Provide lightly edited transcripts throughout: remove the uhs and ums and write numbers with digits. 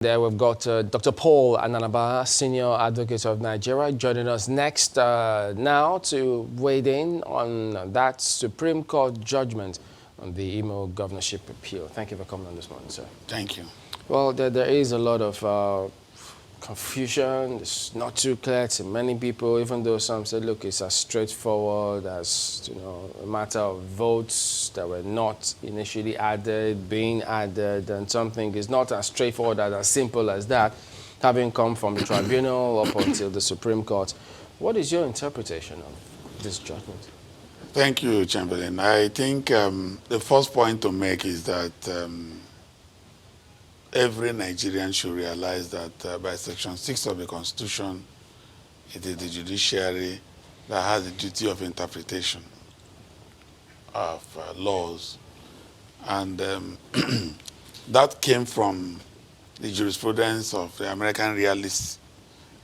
There we've got Dr. Paul Ananaba, Senior Advocate of Nigeria, joining us next now to weigh in on that Supreme Court judgment on the Imo Governorship appeal. Thank you for coming on this morning, sir. Thank you. Well, there is a lot of confusion. It's not too clear to many people, even though some said, look, it's as straightforward as, a matter of votes that were not initially added, being added, and something is not as straightforward as simple as that, having come from the tribunal up until the Supreme Court. What is your interpretation of this judgment? Thank you, Chamberlain. I think the first point to make is that every Nigerian should realize that by Section 6 of the Constitution, it is the judiciary that has the duty of interpretation of laws. And that came from the jurisprudence of the American realists,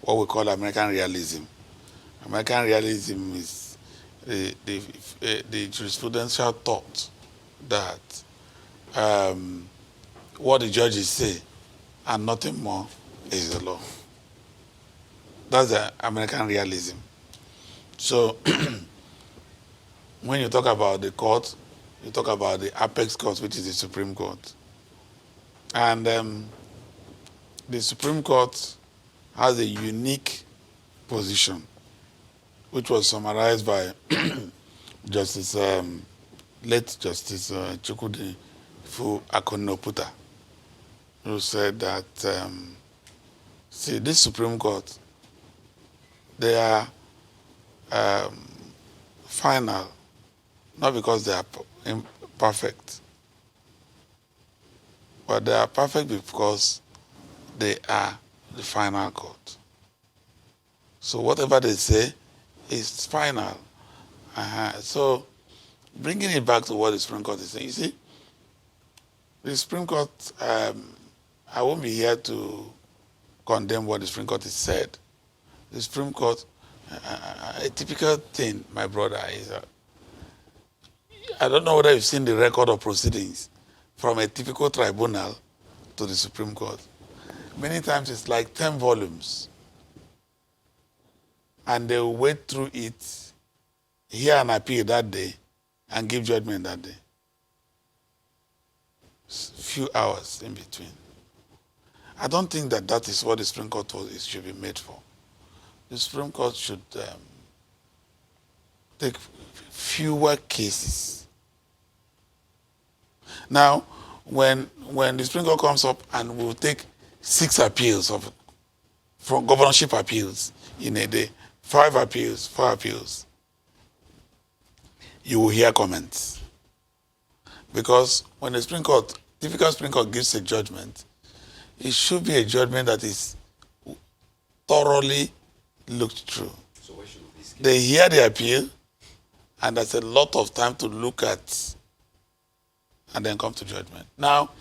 what we call American realism. American realism is the jurisprudential thought that what the judges say and nothing more is the law. That's the American realism. So when you talk about the court, you talk about the apex court, which is the Supreme Court. And the Supreme Court has a unique position, which was summarized by Justice, late Justice Chukwudi Akonoputa, who said that, see, this Supreme Court, they are final, not because they are imperfect, but they are perfect because they are the final court. So whatever they say is final. So bringing it back to what the Supreme Court is saying, you see, the Supreme Court, I won't be here to condemn what the Supreme Court has said. The Supreme Court, a typical thing, my brother, is I don't know whether you've seen the record of proceedings from a typical tribunal to the Supreme Court. Many times it's like 10 volumes. And they will wait through it, hear an appeal that day, and give judgment that day. Few hours in between. I don't think that that is what the Supreme Court should be made for. The Supreme Court should take fewer cases. Now, when the Supreme Court comes up and will take 6 appeals from governorship appeals in a day, 5 appeals, 4 appeals, you will hear comments. Because when the Supreme Court, typical Supreme Court gives a judgment, it should be a judgment that is thoroughly looked through. So where should they hear the appeal, and there's a lot of time to look at, and then come to judgment. Now,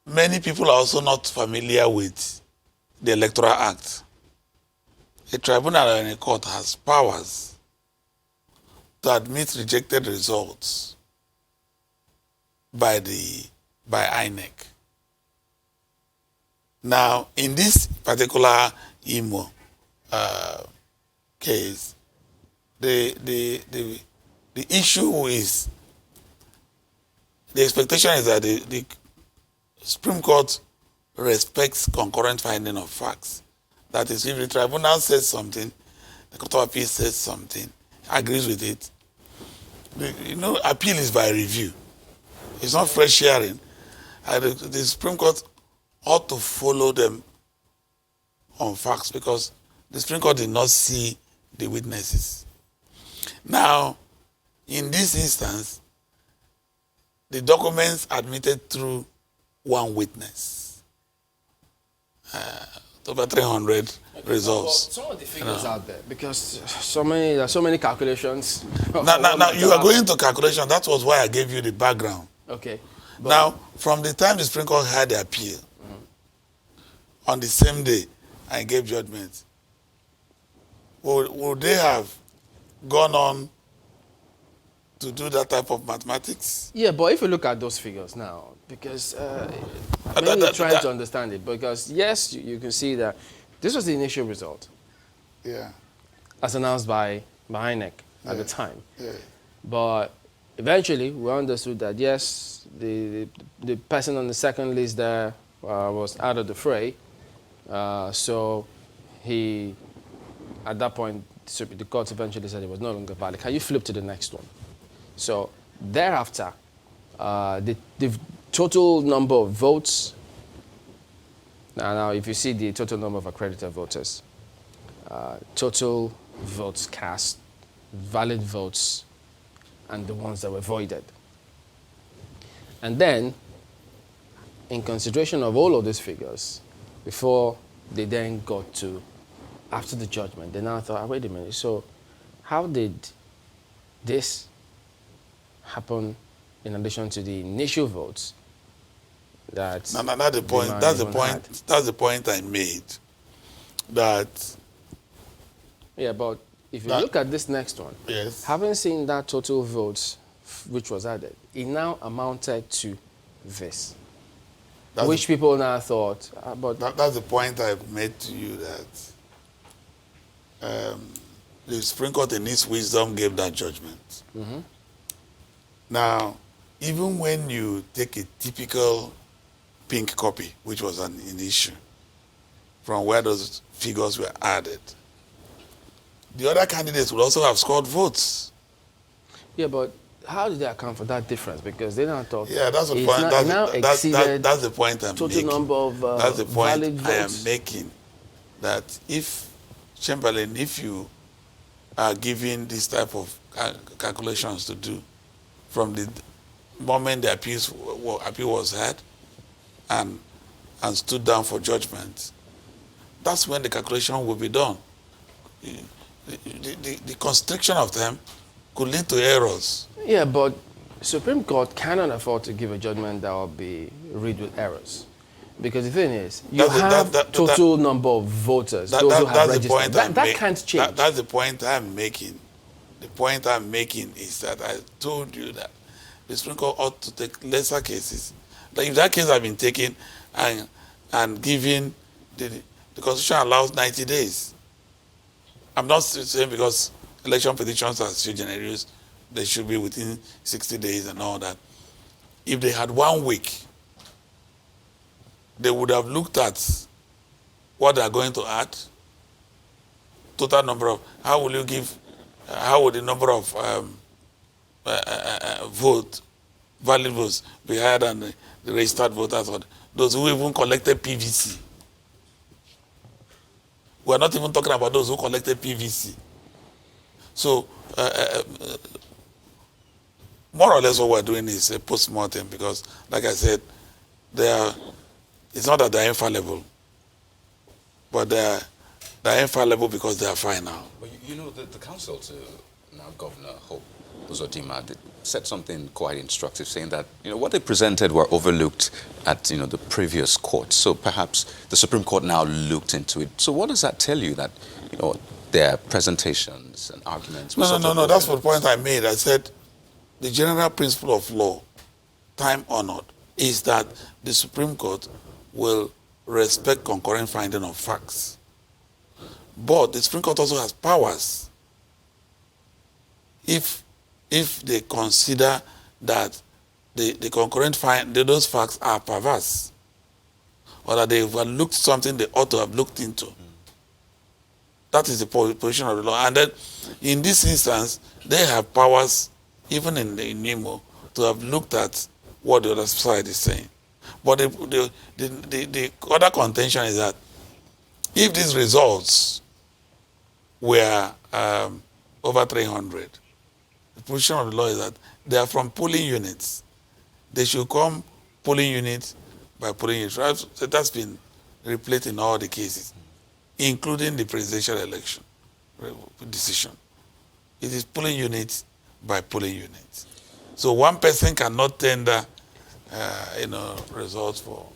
many people are also not familiar with the Electoral Act. A tribunal and a court has powers to admit rejected results by INEC. Now, in this particular Imo case, the issue is, the expectation is that the Supreme Court respects concurrent finding of facts. That is, if the tribunal says something, the Court of Appeal says something, agrees with it. Appeal is by review. It's not fresh hearing. The Supreme Court ought to follow them on facts because the Supreme Court did not see the witnesses. Now, in this instance, the documents admitted through one witness. Over 300 results. Some of the figures out there, because there are so many calculations. Now you are going to calculation. That was why I gave you the background. Okay. Now, from the time the Supreme Court had the appeal, on the same day, I gave judgment. Would they have gone on to do that type of mathematics? Yeah, but if you look at those figures now, because many are trying to understand it, because yes, you can see that this was the initial result. Yeah. As announced by INEC at the time. Yeah. But eventually, we understood that yes, the person on the second list there was out of the fray. So he, at that point, the court eventually said it was no longer valid. Can you flip to the next one? So thereafter, the total number of votes, now if you see the total number of accredited voters, total votes cast, valid votes, and the ones that were voided. And then, in consideration of all of these figures, before they then got to, after the judgment, they now thought, wait a minute, so how did this happen in addition to the initial votes that... No, that's the point. That's the point. Had? That's the point I made. That... Yeah, but if you look at this next one, yes, having seen that total votes which was added, it now amounted to this. Which people now thought, but... That's the point I've made to you, that the Supreme Court in its wisdom gave that judgment. Mm-hmm. Now, even when you take a typical pink copy, which was an issue, from where those figures were added, the other candidates would also have scored votes. Yeah, but how did they account for that difference? Because they now thought... Yeah, that's the point. That's the point I'm total making. Number of that's the point valid votes. I am making. That if, Chamberlain, if you are given this type of calculations to do, from the moment the appeal was heard and stood down for judgment, that's when the calculation will be done. The constriction of them could lead to errors. Yeah, but Supreme Court cannot afford to give a judgment that will be read with errors. Because the thing is, you have total number of voters, those who have registered. That can't change. That's the point I'm making. The point I'm making is that I told you that the Supreme Court ought to take lesser cases. Like if that case had been taken and given, the Constitution allows 90 days. I'm not saying because election petitions are sui generis, they should be within 60 days and all that. If they had 1 week, they would have looked at what they are going to add, total number of, how would the number of valid votes be higher than the registered voters, or those who even collected PVC. We are not even talking about those who collected PVC. So, more or less what we're doing is a post-mortem because, like I said, it's not that they're infallible, but they're infallible because they are final. But you know, the counsel to now Governor Hope Uzodimma said something quite instructive, saying that what they presented were overlooked at the previous court. So perhaps the Supreme Court now looked into it. So what does that tell you, that their presentations and arguments? No. That's the point I made. I said the general principle of law, time honored, is that the Supreme Court will respect concurrent finding of facts. But the Supreme Court also has powers. If they consider that the concurrent those facts are perverse, or that they've overlooked something they ought to have looked into. That is the position of the law. And then, in this instance, they have powers, even in Imo, to have looked at what the other side is saying. But the other contention is that if these results were over 300, the position of the law is that they are from polling units. They should come polling unit by polling unit. That's been replayed in all the cases, including the presidential election decision. It is polling unit by polling unit. So one person cannot tender, results for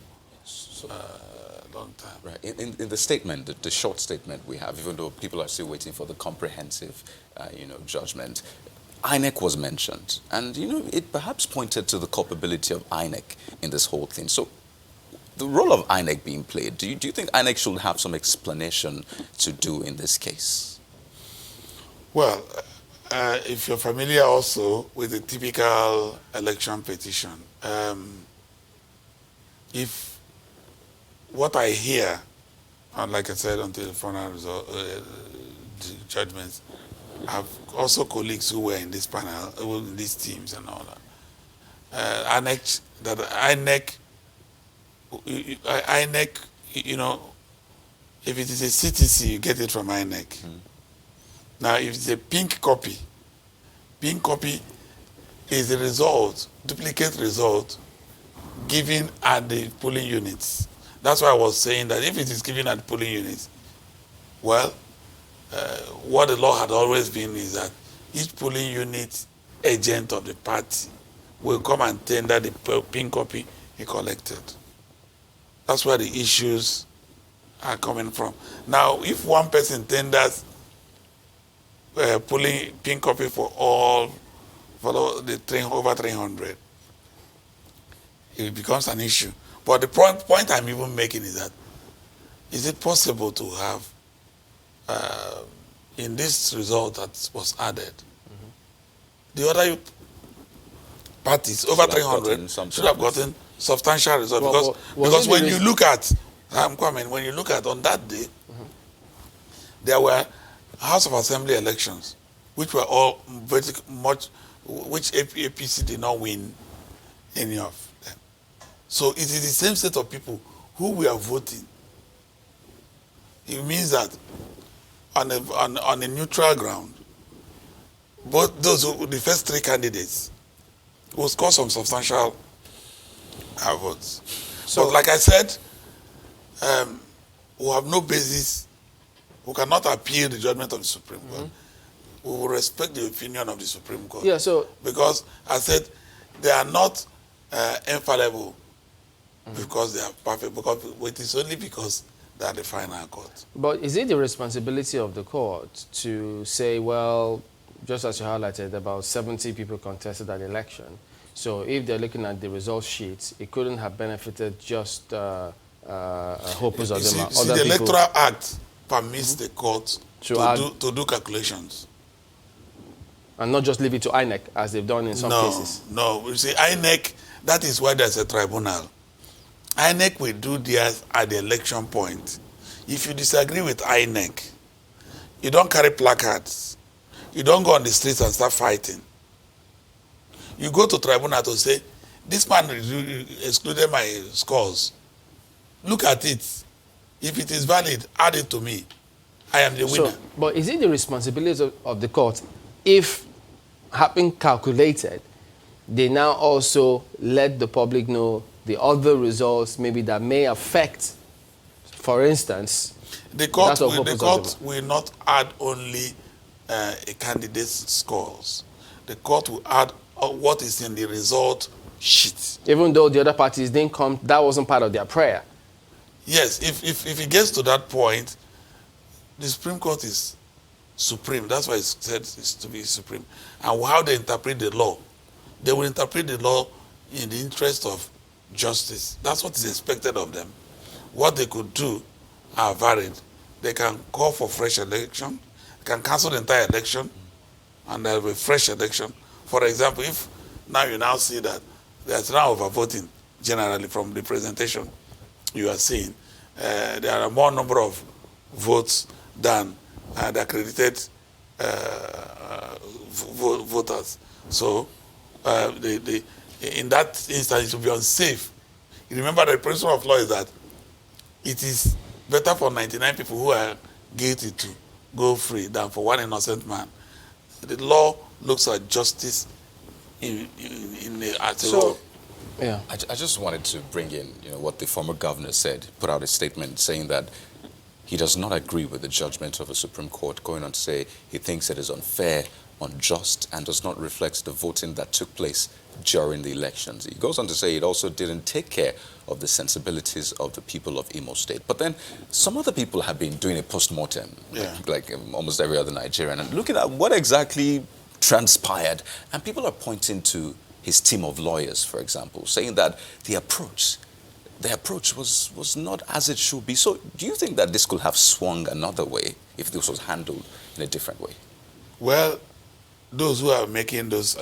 a long time. Right. In the statement, the short statement we have, even though people are still waiting for the comprehensive, judgment, INEC was mentioned, and it perhaps pointed to the culpability of INEC in this whole thing. So, the role of INEC being played, do you think INEC should have some explanation to do in this case? Well, if you're familiar also with the typical election petition, if what I hear, and like I said, until the final result, judgments, I have also colleagues who were in this panel, in these teams and all that. INEC, if it is a CTC, you get it from INEC. Now, if it's a pink copy is the result, duplicate result, given at the polling units. That's why I was saying that if it is given at the polling units, well, what the law had always been is that each polling unit agent of the party will come and tender the pink copy he collected. That's where the issues are coming from. Now, if one person tenders polling pink copy for the over 300, it becomes an issue. But the point I'm even making is that, is it possible to have, in this result that was added, the other parties over 300 should have gotten substantial result, because when you look at, when you look at on that day, there were House of Assembly elections, which were all very much, which APC did not win any of them. So it is the same set of people who we are voting. It means that on a neutral ground, both the first three candidates will score some substantial votes. So, but like I said, we have no basis. We cannot appeal the judgment of the Supreme Court. We will respect the opinion of the Supreme Court. Yeah, so because I said they are not infallible because they are perfect. Because it is only because they are the final court. But is it the responsibility of the court to say, well, just as you highlighted, about 70 people contested that election. So if they're looking at the result sheets, it couldn't have benefited just Hopers of them. The Electoral Act permits the court to do calculations. And not just leave it to INEC, as they've done in some cases. No, you see, INEC, that is why there's a tribunal. INEC will do theirs at the election point. If you disagree with INEC, you don't carry placards. You don't go on the streets and start fighting. You go to tribunal to say, this man excluded my scores. Look at it. If it is valid, add it to me. I am the winner. But is it the responsibility of the court, if having calculated, they now also let the public know the other results maybe that may affect, for instance, the court will not add only a candidate's scores. The court will add what is in the result sheet. Even though the other parties didn't come, that wasn't part of their prayer. Yes, if it gets to that point, the Supreme Court is supreme. That's why it's said it's to be supreme. And how they interpret the law, they will interpret the law in the interest of justice. That's what is expected of them. What they could do are varied. They can call for fresh election, can cancel the entire election, and there will be a fresh election. For example, if now you now see that there's now overvoting generally from the presentation you are seeing, there are more number of votes than the accredited voters. So in that instance, it will be unsafe. You remember the principle of law is that it is better for 99 people who are guilty to go free than for one innocent man. The law looks at justice in the law. Yeah. I just wanted to bring in, what the former governor said, put out a statement saying that he does not agree with the judgment of the Supreme Court, going on to say he thinks it is unfair, unjust, and does not reflect the voting that took place during the elections. He goes on to say it also didn't take care of the sensibilities of the people of Imo State. But then some other people have been doing a post-mortem, like almost every other Nigerian, and looking at what exactly transpired. And people are pointing to his team of lawyers, for example, saying that the approach was not as it should be. So do you think that this could have swung another way if this was handled in a different way? Well, those who are making those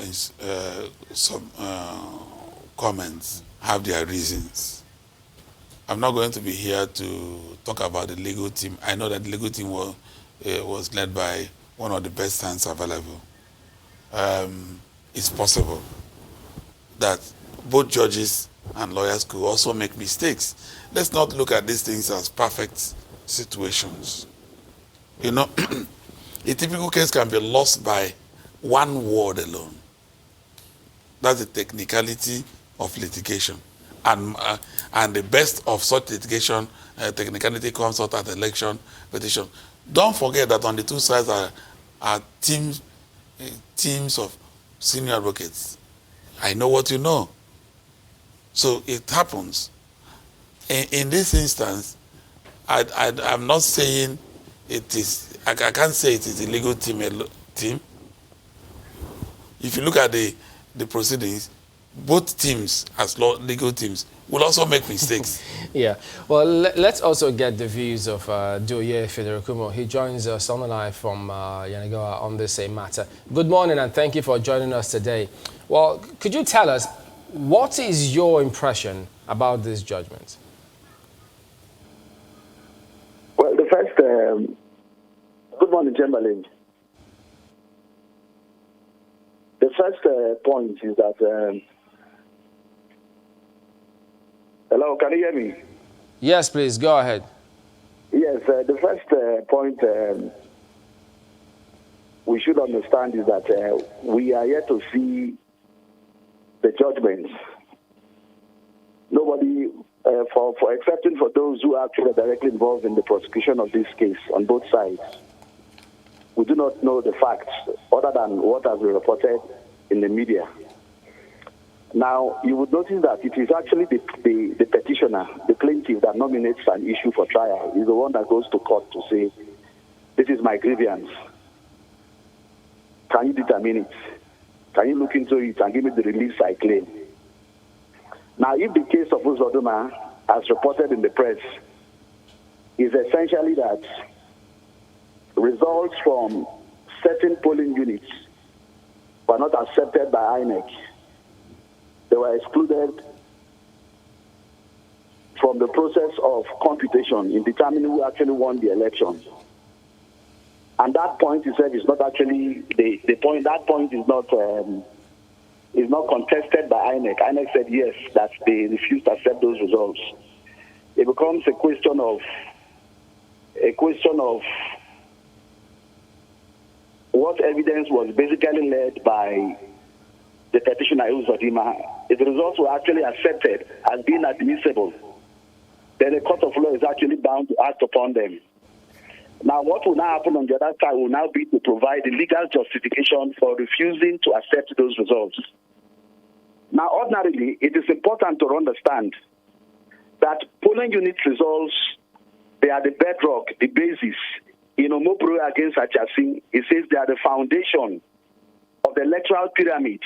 comments have their reasons. I'm not going to be here to talk about the legal team. I know that the legal team was led by one of the best hands available. It's possible that both judges and lawyers could also make mistakes. Let's not look at these things as perfect situations. You know, a typical case can be lost by one word alone. That's the technicality of litigation. And the best of such litigation, technicality comes out at election petition. Don't forget that on the two sides are teams of senior advocates. I know what you know. So it happens. In this instance, I'm not saying it is, I can't say it is a legal team. If you look at the proceedings, both teams, as legal teams, will also make mistakes. Yeah. Well, let's also get the views of Doye Federakumo. He joins us on the line from Yenagoa on the same matter. Good morning and thank you for joining us today. Well, could you tell us, what is your impression about this judgment? Well, the first, good morning, Chamberlain. The first point is that, hello, can you hear me? Yes, please, go ahead. Yes, the first point we should understand is that we are yet to see the judgments. Nobody, for excepting for those who are actually directly involved in the prosecution of this case on both sides, we do not know the facts other than what has been reported in the media. Now, you would notice that it is actually the petitioner, the plaintiff, that nominates an issue for trial. He's the one that goes to court to say, this is my grievance. Can you determine it? Can you look into it and give me the relief I claim? Now, if the case of Uzoduma, as reported in the press, is essentially that results from certain polling units were not accepted by INEC, they were excluded from the process of computation in determining who actually won the election. And that point itself is not actually the point. That point is not contested by INEC. INEC said yes, that they refused to accept those results. It becomes a question of what evidence was basically led by the petitioner Uzodima. If the results were actually accepted as being admissible, then the court of law is actually bound to act upon them. Now, what will now happen on the other side will now be to provide the legal justification for refusing to accept those results. Now, ordinarily, it is important to understand that polling unit results, they are the bedrock, the basis. In Omopro against Achasi, it says they are the foundation of the electoral pyramid.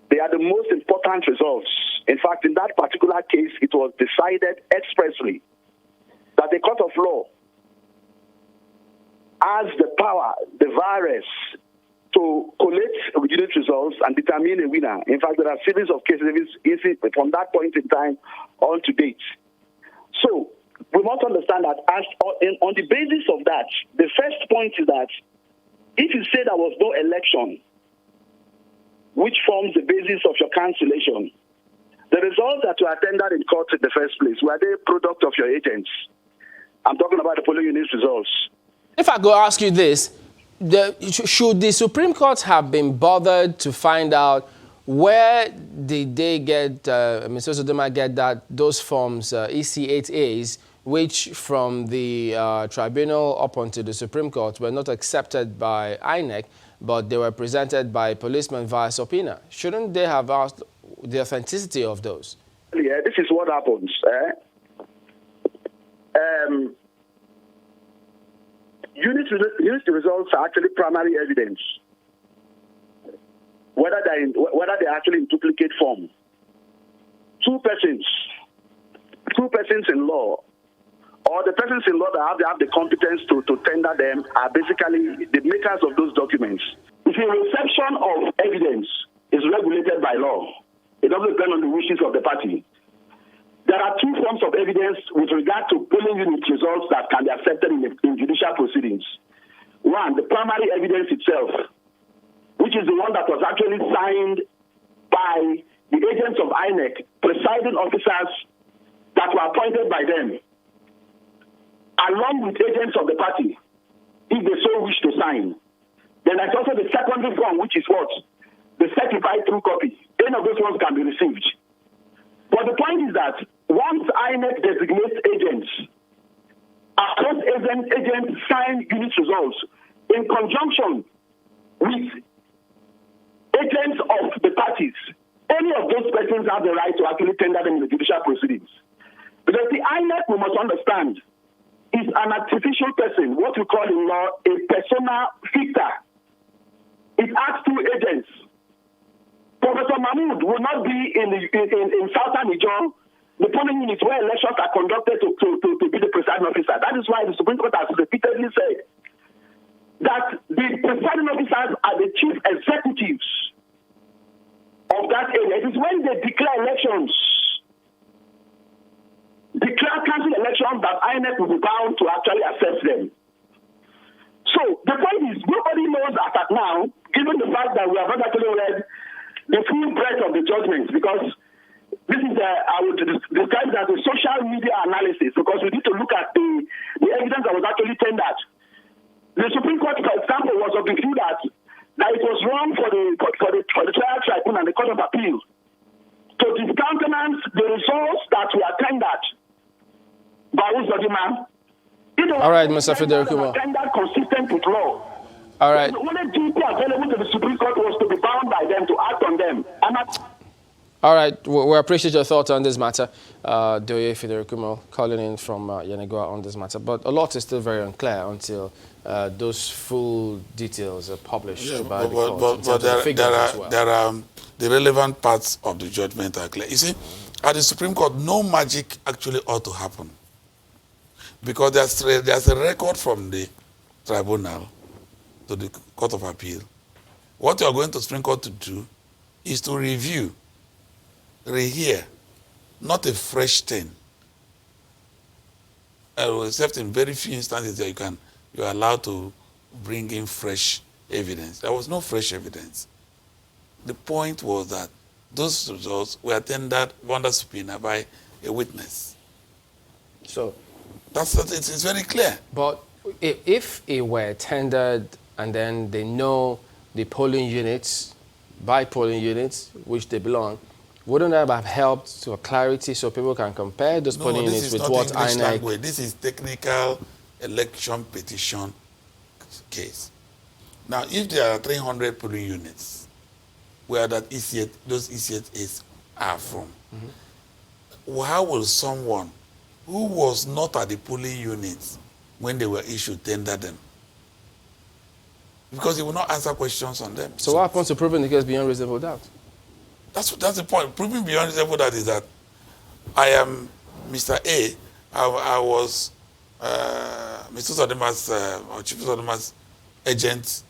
They are the most important results. In fact, in that particular case, it was decided expressly that the court of law has the power, the virus, to collect unit results and determine a winner. In fact, there are a series of cases from that point in time on to date. So we must understand that on the basis of that, the first point is that if you say there was no election, which forms the basis of your cancellation, the results that were tendered in court in the first place, were they product of your agents? I'm talking about the polling unit results. If I go ask you this, should the Supreme Court have been bothered to find out where did they get, Mr. Uzodima get those forms, EC8As, which from the tribunal up onto the Supreme Court were not accepted by INEC, but they were presented by policemen via subpoena? Shouldn't they have asked the authenticity of those? Yeah, this is what happens. Unit results are actually primary evidence. whether they're actually in duplicate form. Two persons in law, or the persons in law that have the competence to tender them are basically the makers of those documents. You see, reception of evidence is regulated by law. It doesn't depend on the wishes of the party. There are two forms of evidence with regard to polling unit results that can be accepted in judicial proceedings. One, the primary evidence itself, which is the one that was actually signed by the agents of INEC, presiding officers that were appointed by them, along with agents of the party, if they so wish to sign. Then there's also the secondary form, which is what? The certified true copy. Any of those ones can be received. But the point is that once INEC designates agents, those agents sign unit results in conjunction with agents of the parties. Any of those persons have the right to actually tender them in the judicial proceedings. Because the INEC, we must understand, is an artificial person, what we call in law a persona ficta. It has two agents. Professor Mahmoud will not be in Southern Niger, the polling unit where elections are conducted to be the presiding officer. That is why the Supreme Court has repeatedly said that the presiding officers are the chief executives of that area. It is when they declare elections, cancel elections, that INEC will be bound to actually assess them. So the point is, nobody knows as at now, given the fact that we have not actually read the full breadth of the judgment, because this is I would describe it as a social media analysis, because we need to look at the evidence that was actually tendered. The Supreme Court, for example, was of the view that it was wrong for the trial tribunal and the Court of Appeal to discountenance the results that were tendered by Uzodimma. All right, Mr. Federico. Tendered consistent with law. All right. The only duty available to the Supreme Court was to be bound by them, to act on them. All right, we appreciate your thoughts on this matter. Doye Federico calling in from Yenagoa on this matter. But a lot is still very unclear until those full details are published by the court. But there are the relevant parts of the judgment are clear. You see, at the Supreme Court, no magic actually ought to happen. Because there's a record from the tribunal to the Court of Appeal. What you are going to Supreme Court to do is to review, rehear, not a fresh thing. Except in very few instances that you are allowed to bring in fresh evidence. There was no fresh evidence. The point was that those results were tendered under subpoena by a witness. So it's very clear. But if it were tendered and then they know the polling units, by polling units, which they belong, wouldn't that have helped to a clarity so people can compare those polling units with what INEC? This is technical election petition case. Now, if there are 300 polling units where those ECHAs are from, how will someone who was not at the polling units when they were issued tender them? Because he will not answer questions on them. So what happens to proving the case beyond reasonable doubt? That's the point. Proving beyond reasonable doubt is that I am Mr. A. I was Mr. Uzodimma's or Chief Uzodimma's agent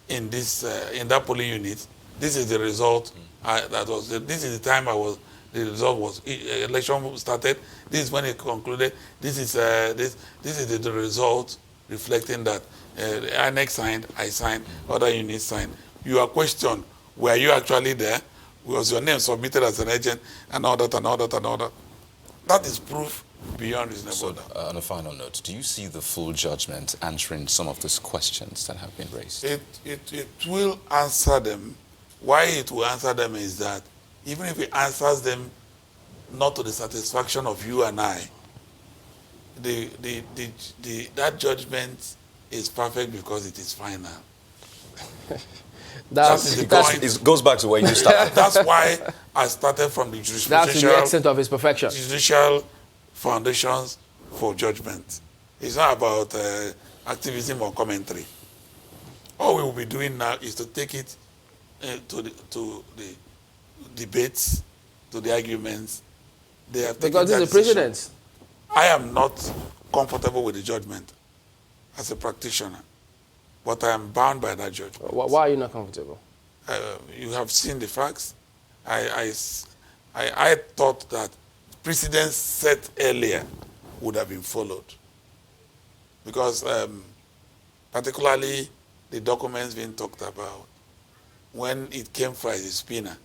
in that polling unit. This is the result. This is the time the result was. Election started. This is when it concluded. This is the result reflecting that INEC signed, I signed, other units signed. You are questioned. Were you actually there? Was your name submitted as an agent? And all that, and all that, and all that. That is proof beyond reasonable doubt. On a final note, do you see the full judgment answering some of these questions that have been raised? It will answer them. Why it will answer them is that even if it answers them not to the satisfaction of you and I, that judgment is perfect because it is final. It goes back to where you started. That's why I started from the judicial. That's the extent of its perfection. Judicial foundations for judgment. It's not about activism or commentary. All we will be doing now is to take it to the debates, to the arguments. They have taken Because that he's a decision. president. I am not comfortable with the judgment as a practitioner, but I am bound by that judgment. Why are you not comfortable? You have seen the facts. I thought that precedents set earlier would have been followed, because particularly the documents being talked about, when it came for a subpoena,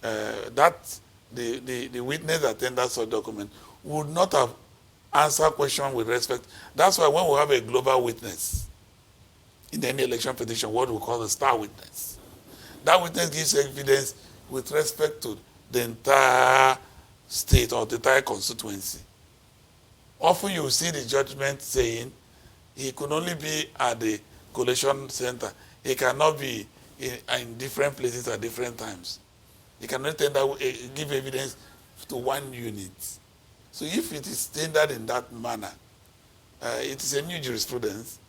that the witness that tendered such document would not have answered question with respect. That's why when we have a global witness in any election petition, what we call a star witness, that witness gives evidence with respect to the entire state or the entire constituency. Often you see the judgment saying he could only be at the collation center. He cannot be in different places at different times. He cannot give evidence to one unit. So if it is tendered in that manner, it is a new jurisprudence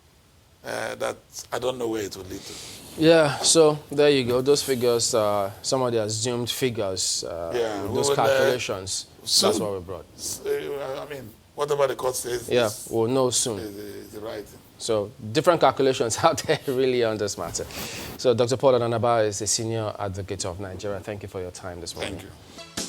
that I don't know where it will lead to. Yeah, so there you go. Those figures, some of the assumed figures, those calculations, that's what we brought. I mean, whatever the court says we'll know soon. Is the right thing. So different calculations out there really on this matter. So Dr. Paul Ananaba is a senior advocate of Nigeria. Thank you for your time this morning. Thank you.